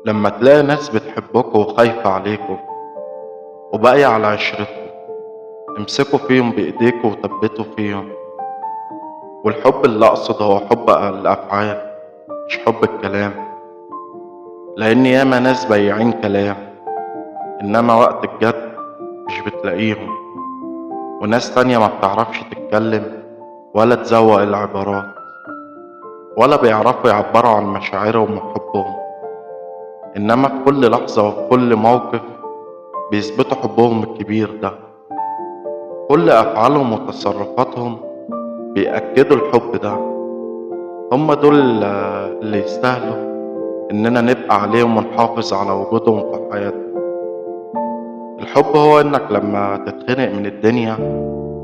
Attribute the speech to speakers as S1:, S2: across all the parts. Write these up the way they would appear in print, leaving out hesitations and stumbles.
S1: لما تلاقي ناس بتحبكوا وخايفة عليكوا وباقية على عشرتكوا، امسكوا فيهم بإيديكوا وثبتوا فيهم. والحب اللي أقصد هو حب الأفعال، مش حب الكلام. لأن ياما ناس بايعين كلام، إنما وقت الجد مش بتلاقيهم. وناس تانية ما بتعرفش تتكلم ولا تزوق العبارات، ولا بيعرفوا يعبروا عن مشاعرهم وحبهم، إنما في كل لحظة وفي كل موقف بيثبتوا حبهم الكبير ده. كل أفعالهم وتصرفاتهم بيأكدوا الحب ده. هم دول اللي يستاهلوا إننا نبقى عليهم ونحافظ على وجودهم في حياتنا. الحب هو إنك لما تتخنق من الدنيا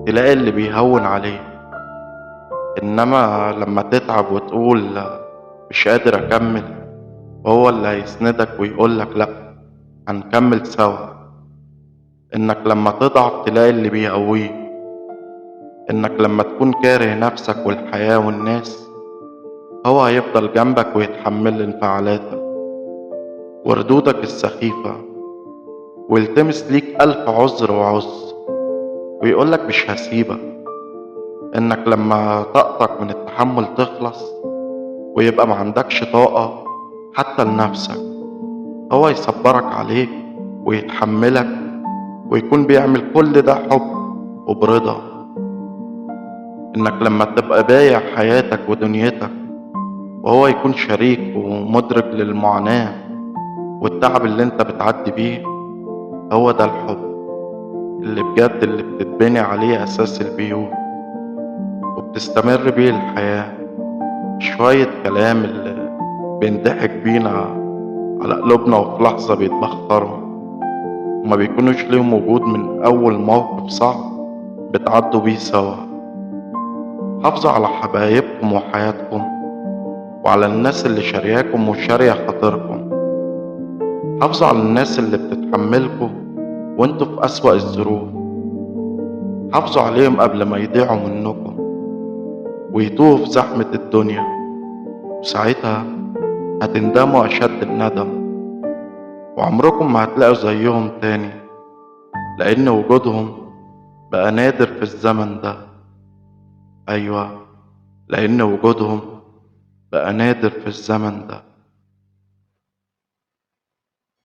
S1: تلاقي اللي بيهون عليك، إنما لما تتعب وتقول مش قادر أكمل، هو اللي هيسندك ويقولك لأ، هنكمل سوا. إنك لما تضعف تلاقي اللي بيقويك، إنك لما تكون كاره نفسك والحياة والناس، هو هيفضل جنبك ويتحمل انفعالاتك وردودك السخيفة، ويلتمس ليك ألف عذر وعذر ويقولك مش هسيبك. إنك لما طاقتك من التحمل تخلص ويبقى معندكش طاقة حتى لنفسك، هو يصبرك عليك ويتحملك ويكون بيعمل كل ده حب وبرضا. إنك لما تبقى بايع حياتك ودنيتك وهو يكون شريك ومدرك للمعاناة والتعب اللي انت بتعدي بيه، هو ده الحب اللي بجد اللي بتتبني عليه أساس البيوت وبتستمر بيه الحياة. شوية كلام اللي بينضحك بينا على قلوبنا وفي لحظة بيتبخروا وما بيكونوش ليهم وجود من أول موقف صعب بتعدوا بيه سوا. حافظوا على حبايبكم وحياتكم وعلى الناس اللي شارياكم وشارية خاطركم. حافظوا على الناس اللي بتتحملكوا وانتوا في أسوأ الظروف. حافظوا عليهم قبل ما يضيعوا منكم ويتوهوا في زحمة الدنيا، وساعتها هتندموا أشد الندم، وعمركم ما هتلاقوا زيهم تاني، لأن وجودهم بقى نادر في الزمن ده. أيوة، لأن وجودهم بقى نادر في الزمن ده.